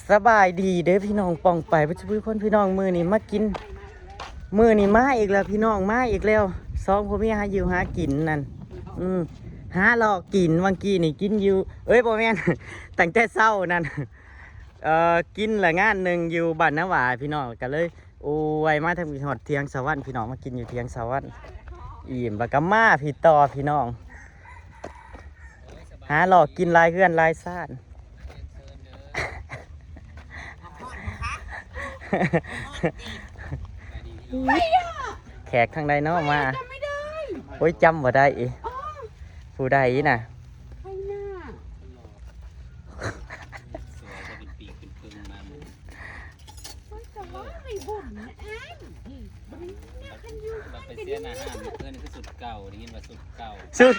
สบายดีเด้อพี่น้องป่องไปพระชุคนพี่น้องมือนี่มากินมือนี่มาอีกแล้วพี่น้องมาอีกแล้วสองพ่อแม่หาอยู่หากินนั่นหาหลอกกินวังกี้นี่กินอยู่พ่อแม่ตั้งแต่เช้านั่นกินละงานหนึ่งอยู่บ้านน้ำหวายพี่น้องกันเลยโอ้ยมาทางหอดเทียงสวรรค์พี่น้องมากินอยู่เทียงสวรรค์อิ่มบักกะมาพี่ต่อพี่น้องหาหลอกกินลายเพื่อนลายซ่านแขกทางใดเนาะมาโอ้ยจำว่าได้ผู้ใดน่ะสุด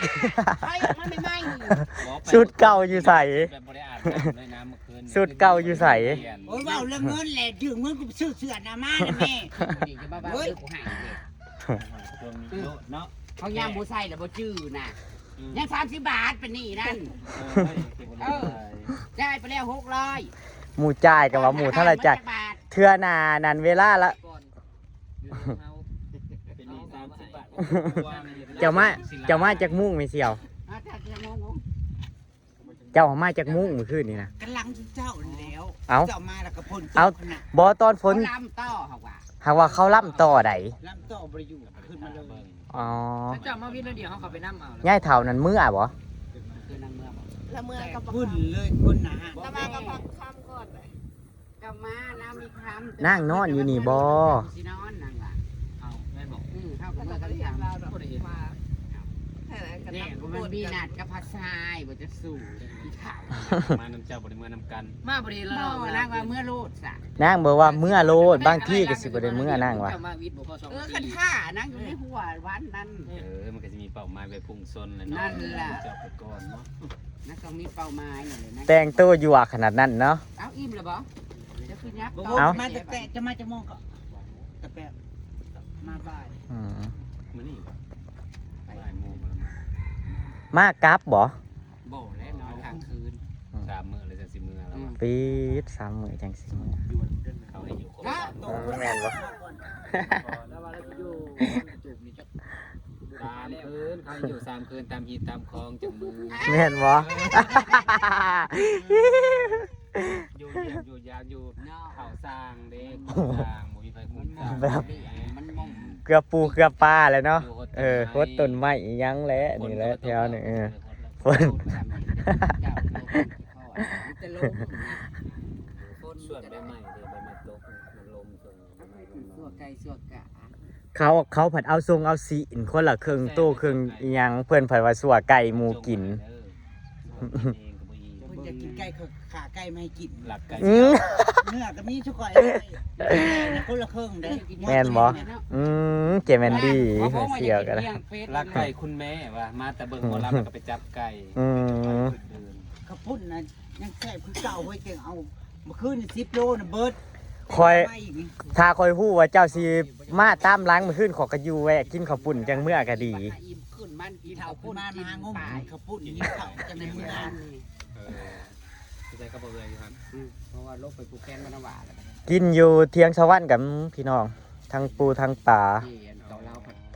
สุดเก่าอยู่ใส่สุดเก่าอยู่ใส่โอ้ยว่าเรื่องเงินแหละถึงเงินกูซื้อเสื้อหน้ามาแม่เฮ้ยเขาย่างโมไซแล้วโมจื้อน่ะยัง30 บาทเป็นนี่นั่นได้ไปแล้ว600หมูจ่ายกับว่าหมูเท่าไรจ่ายเทื่อนานันเวลาละเจ้ามาจากมุ่งไม่เสียวเจ้ามาจากมุ่งเมื่อคืนนี่นะกำลังเจ้าแล้วเจ้ามาแล้วก็พ้นบอตอนฝนล่ำต่อหากว่าเขาล่ำต่อใดล่ำต่อบริยูขึ้นมาเลยอ๋อเจ้ามาวินแล้วเดี๋ยวเขาไปนั่งเอาย่ายเท่านั้นเมื่อบ่ละเมื่อกับพุ่นเลยพุ่นนะฮะละมากับพักคำก่อนเลย กับมาน้ำมีคำ นั่งนอนอยู่นี่บ่สินอนนั่งล่ะเอาแม่บอกเข้ากับมากันอย่างเราดอกมาเนี่ยมันมีนัดกับภาษาบ่จะสู่อีข่าวมาน้ำเจ้าบริเมื่อน้ำกันมาบริแล้วนั่งว่าเมื่อโลดสะนั่งบอกว่าเมื่อโลดบางที่ก็สิบ่ได้เมื่อนั่งว่ะคันท่านั่งอยู่ในหัววันนั้นมันก็จะมีเป่าไม้ไปพุ่งซนเลยนั่นแหละเจ้าไปก่อนเนาะนั่นก็มีเป่าไม้เลยนะแต่งตัวอยู่ขนาดนั้นเนาะเอาอิ่มเลยบ่จะขึ้นยักษ์มาแต่จะมาจะมองก็แต่แปะมาบ่ายมานี่มากราฟบ่โบแล้วนอนกลางคืน3 มื้อเลยจังสิมื้อแล้วปีด3 มื้อจังสิมื้อเขาให้อยู่คนแม่นบ่แล้วว่าเราอยู่จูบนี่จัก3 คืนเขาอยู่3 คืนตามหีตามคลองจังมือแม่นบ่อยู่เยี่ยมอยู่ยามอยู่เขาสร้างเด็กสร้างมุ้ยไปคุ้มแบบเกือบปูเกือบปลาเลยเนาะโคตรต้นไม้ยังแหละนี่แหละแถวนี่ฝนส่วนใบไม้เดี๋ยวใบไม้ตกมันลมส่วนสัวไก่สัวกะเขาผัดเอาทรงเอาสีอินคนละเครื่องตู้เครื่องยังเพื่อนผัดว่าสัวไก่หมูกินอยากกินไก่ขาไก่ไม่กินหลักไก่เนื้อก็มีทุกคนคนละเครื่องได้แม่นบ่เจแมนดี้เสียกันหลักไก่คุณแม่ว่ามาแต่เบิ่งหมอลำก็ไปจับไก่ข้าวปุ้นนะยังแซ่บคือเก่าไว้เก่งเอาเมื่อคืน10 โลนะเบิร์ดคอยถ้าคอยฮู้ว่าเจ้าสิมาตามล้างมื้อคืนขอกระยูแวะกินข้าวปุ้นจังเมื่อก็ดีขึ้นมันกินข้าวปุ้นมางมข้าวปุ้นกินข้าวจังในมื้อนั้นใจก็บ่เอ่ยอยู่ครับเพราะว่าลบไปภูแคนมันหวานกินอยู่เทียงสวรรค์กับพี่น้องทั้งปูทั้งป่า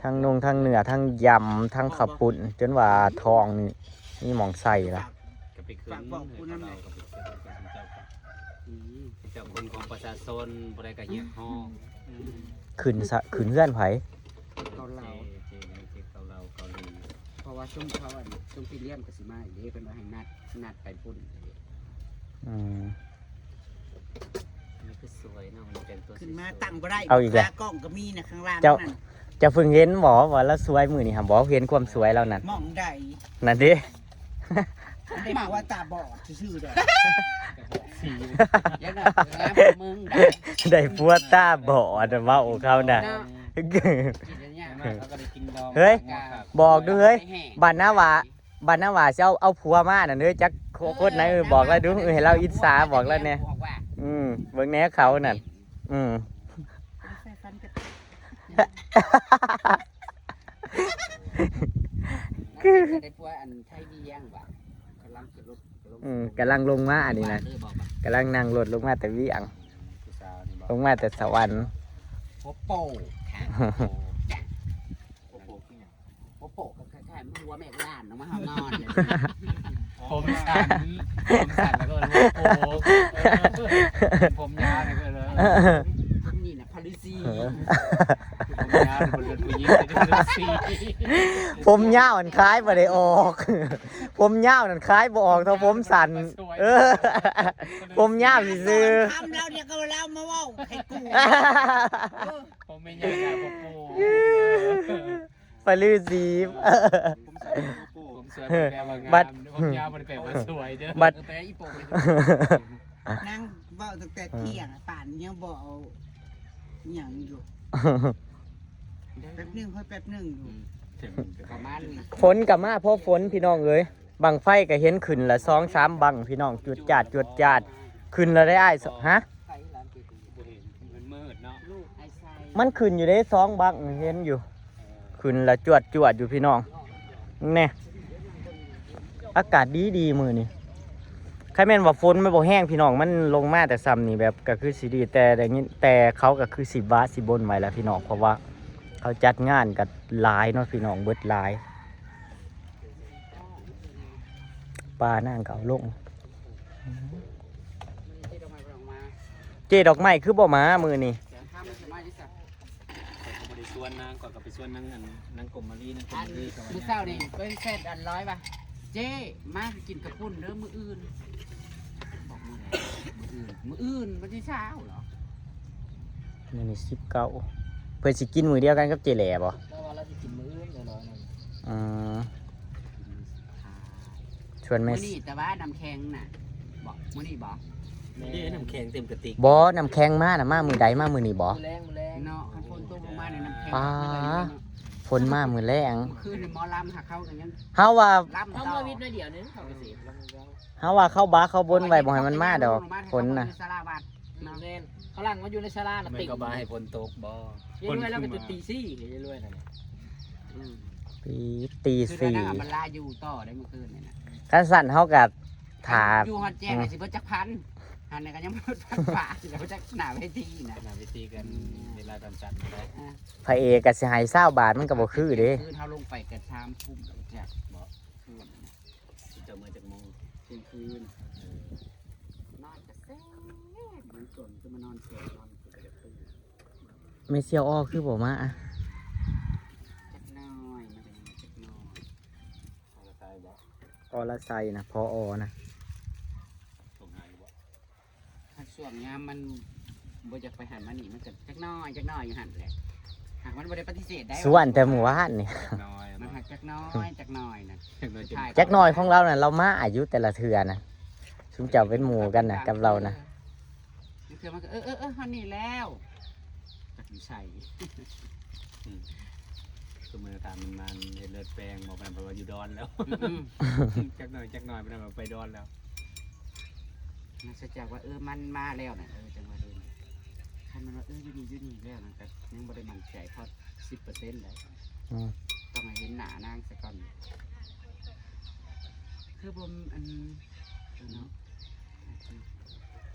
ทั้งนงทั้งเนื้อทั้งยำทั้งข้าวปุ้นจนว่าทองนี่หมองใส่ละก็ไปคืนเจ้าคนของประชาชนบ่ได้ก็เฮียห้องขึ้นเฮือนไผเกาเหลาเพราะว่าชุ่มเขาชุ่มพิเลียมกับสิมาอีกเด้เป็นว่าให้นัดไปพุ่นนี่คือสวยเนาะมันเป็นตัวขึ้นมาตั้งบ่ได้เอาอีกแล้วกล้องก็มีนะข้างล่างนั่นจะฝึกเห็นหมอว่าแล้วสวยมือนี่ครับบอกเห็นความสวยแล้วนั่นมองใดนั่นดิได้มาว่าตาบอดชื่อๆเด้อได้ปัวตาบอดว่าโอ้เขาน่ะเฮ้ยบอกดูเฮ้ยบ้านน้าว่าจะเอาผัวมาน่ะเด้อจักโคตรไหนบอกแล้วดูเห็นเราอิจฉาบอกแล้วเนี่ยเบิ่งแน่เขานั่นได้ผัวอันไทยดียังบ่กำลังจะลบ กำลังลงมาอันนี้นะ เลยบอกว่าก ำลังนั่งรถลงมาแต่เวียง ผู้สาวนี่บอก ลงมาแต่สวรรค์ หัวโป่ค่ะ โอ้โหขึ้นอย่าง หัวโป่ก็คล้ายๆหัวแม่ล้านเนาะมาเฮานอนเนี่ย ผมสั่นแล้วก็เลยโอ้โหผมยาวเลยก็เลย นี่นะพาริซี ผมยาวเป็นคนผู้หญิงเป็นสี ผมยาวมันคล้ายบ่ได้ออก ผมยาวนั่นคล้ายบ่ออกเท่าผมสั้นผมยาวซื่อ ทำแล้วเนี่ยก็แล้วมาเว่าให้กู ผมไม่ยาวแบบผมปู ๆไปลือสี ผมสวยแปลว่างามผมยาวมันแปลว่าสวยเด้อ บัด ไปอีโป่งนั่งเว้าตั้งแต่เที่ยงป่านยังบ่เอาอหย่างอยู่แป๊บนึงค่อยแป๊บนึงอยู่ประมาณนี้ ฝนกับมาเพราะฝนพี่น้องเอ้ยบังไฟก็เห็นขึ้นละ2-3บังพี่น้องจุดจาดขึ้นแล้วได้อ้ายฮะ ไปร้านเกตี มันมืดเนาะ ลูกไอ้ไซ มันขึ้นอยู่ได้2บังเห็นอยู่ ขึ้นละจวดอยู่พี่น้องแน่อากาศดีมื้อนี้ใครแม่นว่าฝนมันบ่แห้งพี่น้องมันลงมาแต่ซ้ำนี่แบบก็คือสิดีแต่เขาก็คือสิว่าสิบนไว้แล้วพี่น้องเพราะว่าเขาจัดงานกับหลายเนาะพี่น้องเบิดหลายป้านางเก่าลง ที่เรามา เจดอกไม้คือบ่มามือนี่ เดี๋ยวข้ามไม่สามารถที่จะ เขาไปส่วนนางก่อนกับไปส่วนนางนางกลมมารีนางกลม อัน มารี มื้อเช้านี่เป็นเศษ100ป่ะเจ๊มากินกระปุ้นเด้อมื้ออื่นบอกมื้ออื่นวันที่เช้าเหรอ มือนี่19เพื่อนสิกินมือเดียวกันกับเจแหล่บ่ แล้วว่าเราจะกินมื้ออื่นเดี๋ยวรอหน่อย อืมชวนแม่ มื้อนี้แต่ว่าน้ำแข็งน่ะบอกมื้อนี้บอก นี่น้ำแข็งเต็มกระติก บ่น้ำแข็งมาน่ะมามือใดมามือนี่บ่ มื้อแรงเนาะคันฝนตกลงมาในน้ำแข็ง ป๊า ฝนมามือแรง เมื่อคืนนี่หมอลำหักเข้ากันยัง เฮาว่า ลำ เอา ต่อ มาวิทย์นะเดี๋ยวนึงเขาไปสิ เฮาว่าเข้าบ้าเข้าบนไว้บ่ให้มันมาดอกฝนน่ะ สาราวัด น้ำเล่นเขาหลังมาอยู่ในชาลาน่ะ ไม่ ติ่ง ก็บาให้ฝนตกบ่ ยัยรวยแล้วก็จะตีซี่ยัยรวยน่ะเนี่ย ตี คือ สี่ นั่งมันลาอยู่ต่อได้เมื่อคืนนี่นะ คันสั่นเฮาก็ถา อยู่ฮอดแจ้งเลยสิเพิ่นจักพันอันนี้ก็ยังบ่พันฝ่าสิแล้วจักหน้าเวทีนะ นาวิธีกันเวลาตอนจันทร์ได้ พระเอกก็สิให้20บาทมันก็บ่คือเด้ คืนเฮาลงไปกัน3 ทุ่มแล้วจ้ะ บ่ คืน เจอมือจากมง เที่ยงคืนนอนก็แซ่บอยู่จนจะมานอนเสียนอนก็จะตื่น ไม่เซียวอ้อคือบ่มาอะ จักหน้อยมันเป็นจักหน้อย เอาละตายบ่ อรไซนะพออนะ ส่งหายบ่ ถ้าช่วงยามมันบ่อยากไปหันมานี่มันก็จักหน้อยอยู่หันแหละหากมันบ่ได้ปฏิเสธได้ สวนแต่หมู่บ้านนี่ น้อย มัน บ่ หักจักหน้อยนะ จากน้อยจน จักหน่อยของเราน่ะเรามาอายุแต่ละเทือนะชุมเจ้าเป็นหมู่กันนะกับเรานะ เทื่อมันก็ฮันนี่แล้วจักอยู่ใส่ คือมือตามมันเห็นเลือดแปลงบอกมันเพราะว่าอยู่ดอนแล้วจักหน่อยมันไปดอนแล้ว มันจะจากว่ามันมาแล้วน่ะจังว่าดูคันมันว่าอยู่นี่แล้วนะแต่ยังบ่ได้มั่นใจพอ 10% เลย อืม ต้องให้เห็นหน้านางซะก่อนคือบ่อันเนาะ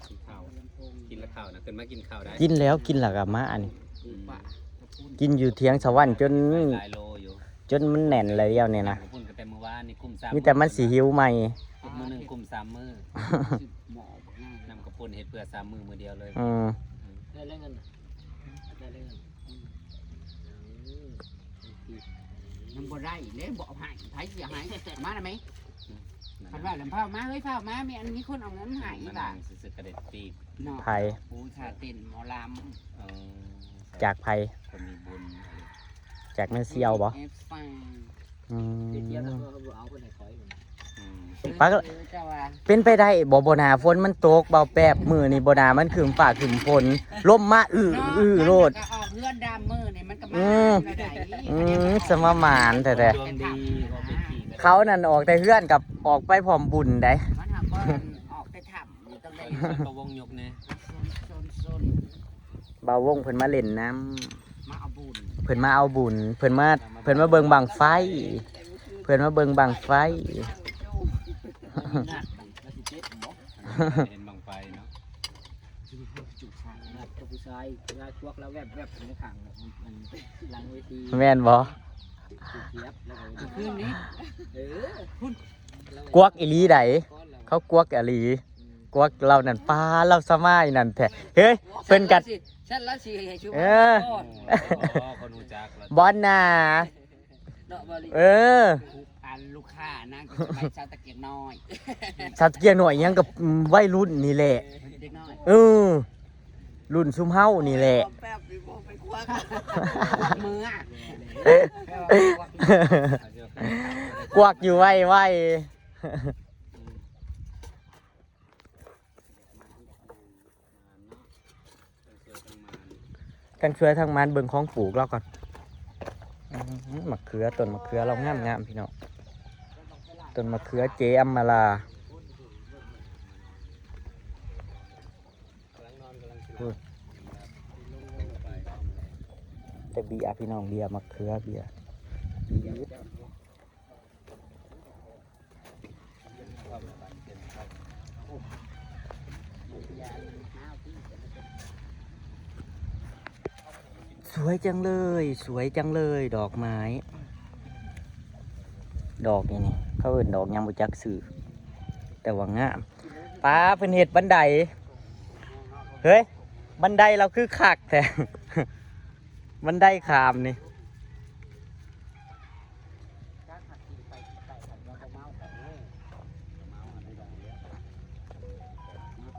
กินข้าวกินแล้วข้าวนะขึ้นมากินข้าวได้ กินแล้วกินหลักกับมาอันนี้ ปะกระปุ้น กินอยู่เทียงสวรรค์จน หลายโลอยู่ จนมันแน่นเลยเดียวเนี่ยนะ พุ่นกันแต่เมื่อวานนี่กุ้ม3 มีแต่มันสีหิวใหม่ มื้อนึงกุ้ม3มื้อ หมอบอกง่าย นำกระปุนเฮ็ดเพื่อ3มื้อมื้อเดียวเลย อืม ได้เรื่องเงินได้เรื่องเงิน ยังบ่ได้เลยบ่เอาให้ไผสิให้มาได้ไหมคันว่าลำเผามาเฮ้ยเผามามีอันนี้คนเอาเงินให้ มัน ล่ะ สึกกระเด็ดปีก เนาะ ไผ่ ปูชาเต้นหมอล เออ จากไผ่ คนมีบุญ จากแม่ ำ เซียวบ่ เอฟฟัง อืม เดี๋ยวเราเอาคนไหนคอย ปัก เจ้าว่า เป็นไปได้บ่นาฝนมันตกเบาแป๊บมือนี่บ่นามันขึ้นฟ้าขึ้นฝนลมมาโลด มันก็ออกเพื่อนดามมือนี่มันก็ อื มาม ได้ สมมานแต่ ดวงดีเขาเป็นปีก เขานั่นออกแต่เฮือนกับออกไปพร้อมบุญได้ มันหาบ่ออกไปถ้ำนี่ต้องได้ ก็วงยกเนี่ย โซน เบาวงเพิ่นมาเล่นน้ำ มาเอาบุญ เพิ่นมาเอาบุญเพิ่นมาเบิ่งบังไฟ เพิ่นมาเบิ่งบังไฟ นัดแล้วสิ เห็นบางไฟเนาะ จุกชายนะกับผู้ชายเวลาควักแล้วแวบๆในขังมันหลังเวที แม่นบ่ เทียบแล้วก็ คืนนี้ เออพุ่น กวักอีหลีใดเขากวักอีหลีกวักเรานั่นปลาเราสมายนั่นแท้เฮ้ยเพิ่นกัด ฉันละสิให้ชู เออ อ๋อคนรู้จักแล้ว บอลน่ะ เนาะบ่ลิ เออ อันลูกค้านั่งไปชาวตะเกียงน้อย สัตว์เกียร์หน่อยยังกับวัยรุ่นนี่แหละ เด็กน้อย เออรุ่นซุมเฮานี่แหละ แป๊บไปบอกไปควักมืออ่ะ กวักอยู่ไว้ไว้ กันเชือทางมันเบิ่งของปลูกเราก่อนมะเขือต้นมะเขือเรางามพี่น้องต้นมะเขือเจอัมมาลาแต่เบียร์พี่น้องเบียร์มะเขือเบียร์สวยจังเลยสวยจังเลยดอกไม้ ดอกนี่เขาเอิ้นดอกยังบ่จักสื่อแต่ว่างามป้าเพิ่นเฮ็ดบันไดเฮ้ยบันไดเราคือคักแท้ บันไดขามนี่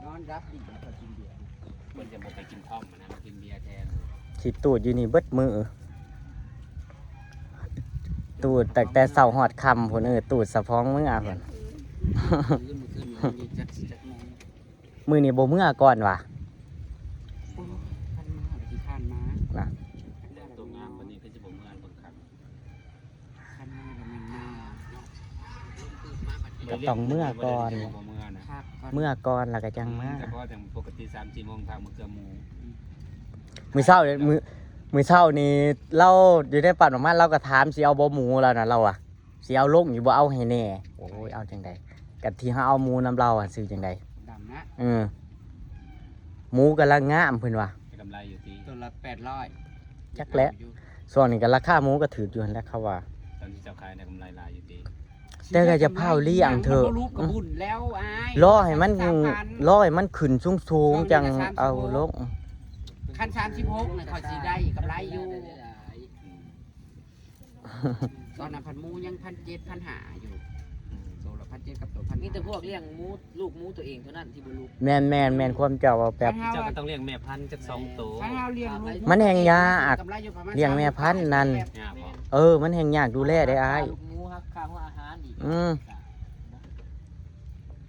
นอนรับดิพอกินเบียร์ มันจะบอกไปกินท่อมนะมากินเบียร์แทน สิตูดอยู่นี่เบิดมือตูดแต่เสาหอดคำพุ่นตูดสะพ้องมือพุ่น จักจักมอง มือนี่บ่มือก่อนว่ะ โอ้ท่านมาที่ข้านมา นะ ตัวงามวันนี้ก็จะบอกเมื่อนบนขับ ข้านมาแล้วมันมา ก็ต้องเมื่อก่อน เมื่อนะ คักก่อน เมื่อก่อนแล้วก็จังมา แต่พอถึงปกติ3-4 โมงทางมือเกลือหมู มือเช้าเนี่ยมือเช้านี่เราอยู่ในปั่นออกมาเราก็ถามสิเอาบ่หมูแล้วนะเราอ่ะสิเอาลงอยู่บ่เอาให้แน่โอ้ยเอาจังใดกันที่เฮาเอาหมูนำเราอ่ะซื้อจังใด ดำนะ หมูกำลังงามเพิ่นว่ะ กำไรอยู่ที่ ตัวละ800 จักแล้วส่วนนี้ก็ราคาหมูก็ถืออยู่นั่นแหละเขาว่า ตอนที่เจ้าขายในกำไรลายอยู่ที่ แต่ก็จะเผาเลี้ยงเถอะ รูปกับบุญแล้วอ้าย รอให้มันขึ้นสูงๆจังเอาลง คัน36น่ะเขาสิได้กำไรอยู่ตอนนั้นพันหมูยัง1,700 1,500อยู่โซละ1,700กับตัว1,000 มีแต่พวกเลี้ยงหมูลูกหมูตัวเองเท่านั้นที่บ่รู้ แม่นความเจ้าว่าแป๊บ เจ้าก็ต้องเลี้ยงแม่พันธุ์จาก2 ตัว ถ้าเราเลี้ยงลูก มันแห่งยาก กำไรอยู่ประมาณ เลี้ยงแม่พันธุ์นั่น เนี่ยพอ มันแห่งยากดูแลได้อ้าย ลูกหมูครับค่าหัวอาหารอีก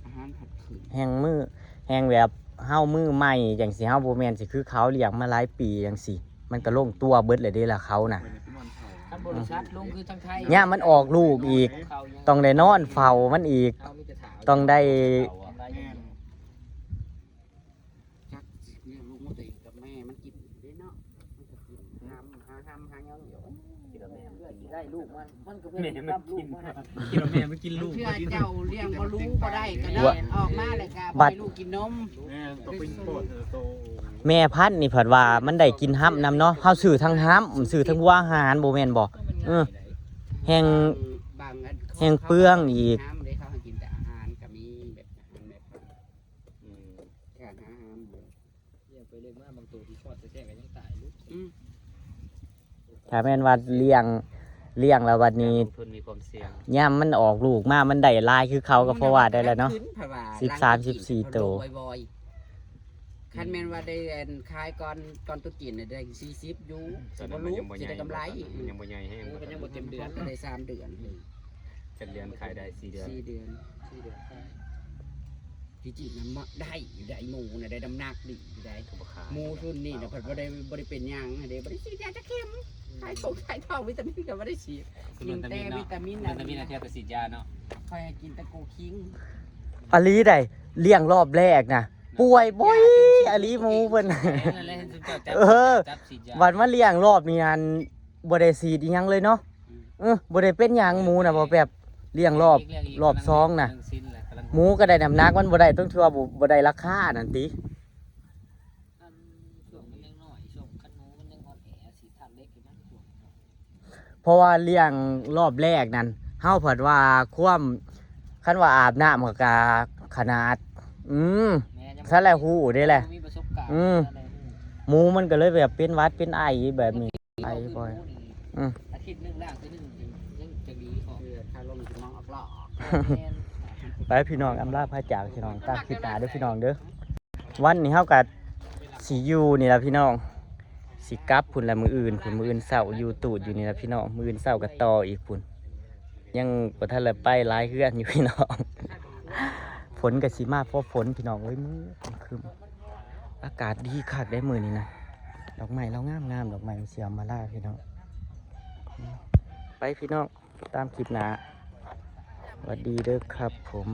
อาหารผัดขืน แห่งแบบเฮามือใหม่จังสิเฮาบ่แม่นสิคือเขาเลี้ยงมาหลายปีจังสิมันก็ลงตัวเบิดเลยเด้ล่ะเขาน่ะ คันบริษัทลงคือทางไทย ย่ามมันออกลูกอีก ต้องได้นอนเฝ้ามันอีก เขามีแต่ถาว ต้องได้ ได้อยู่ จักเลี้ยงลูกตัวเองกับแม่มันกินได้เนาะมันก็กินหาเงาอยู่ เพื่อสิได้ลูกมันก็เพื่อสิรับลูกมัน กินแม่ไม่กินลูก เพื่อเจ้าเลี้ยงบ่รู้บ่ได้ก็ได้ออกมาเลยค่ะบ่ให้ลูกกินนม แม่พันธุ์นี่เพิ่นว่ามันได้กินห้ำนำเนาะเฮาซื้อทั้งห้ำซื้อทั้งหัวอาหารบ่แม่นบ่แห่ง บางอัน แห่งเปลืองอีก น้ำเลยเขาให้กินแต่อาหารก็มีแบบอาหารแบบการอาหารแบบ เลี้ยงไปเลี้ยงมาบางตัวที่ชอดแท้ๆก็ยังตายลูก ถ้าแม่นว่าเลี้ยงแล้วบัดนี้ ทุนมีความเสี่ยง ย่ามมันออกลูกมามันได้หลายคือเขาก็เพราะว่าได้แล้วเนาะ 13-14ตัว คันแม่นว่าได้ขายก่อนตุ๊กจีนได้40อยู่สิบ่รู้สิได้กำไร ยังบ่ใหญ่แห้ง มันยังบ่เต็มเดือน ก็ได้3 เดือน จะเดือนขายได้4 เดือน 4 เดือนที่จีนน่ะได้หมูน่ะได้น้ำหนักดีได้ ก็บ่ขาย หมูรุ่นนี้น่ะเพิ่นบ่ได้เป็นหยังเด้บ่ได้ฉีดยาจะเข็มขายของขายทองวิตามินก็บ่ได้ฉีดกินแต่วิตามิน วิตามินอาเทียบกับฉีดยาเนาะ คอยกินแต่โกคิง อลีได้เลี้ยงรอบแรกนะป่วยบ่อยอลีหมูเพิ่น นั่นแหละจับฉีดยา วันมาเลี้ยงรอบนี้อันบ่ได้ฉีดอีหยังเลยเนาะบ่ได้เป็นหยังหมูน่ะบ่แบบเลี้ยงรอบ2น่ะ หมูก็ได้น้ำหนักมันบ่ได้ต้องถือว่าบ่ได้ราคานั่นติ ช่วงมันยังน้อยช่วงคันหนูมันยังอ่อนแอสิทันเล็กอยู่มันช่วง เพราะว่าเลี้ยงรอบแรกนั้นเฮาเพิ่นว่าความคันว่าอาบน้ำก็ขนาดแม่ยัง ซะแล้วฮู้ได้แหละ มีประสบการณ์ หมูมันก็เลยแบบเป็นหวัดเป็นไอแบบนี้ไอบ่อย อาทิตย์นึงล่างคือนึงยังจะดีพอ ถ้าลงจะมองออกหลอก ไปพี่น้องอำลาพระจากพี่น้องตามคลิปหน้าเด้อพี่น้องเด้อวันนี้เฮาก็สิอยู่นี่ล่ะพี่น้องสิกลับพุ่นละมื้ออื่นพุ่นมื้ออื่นเช้าอยู่ตูดอยู่นี่ล่ะพี่น้องมื้ออื่นเช้าก็ต่ออีกพุ่นยังบ่ทันได้ไปหลายเฮือนอยู่พี่น้อง ฝนก็สิมาเพราะฝนพี่น้องเอ้ยมื้อครึ้มอากาศดีคักได้มื้อนี้นะดอกไม้เรางามๆดอกไม้เสียมาล่าพี่น้องไปพี่น้องตามคลิปหน้าสวัสดีเด้อครับผม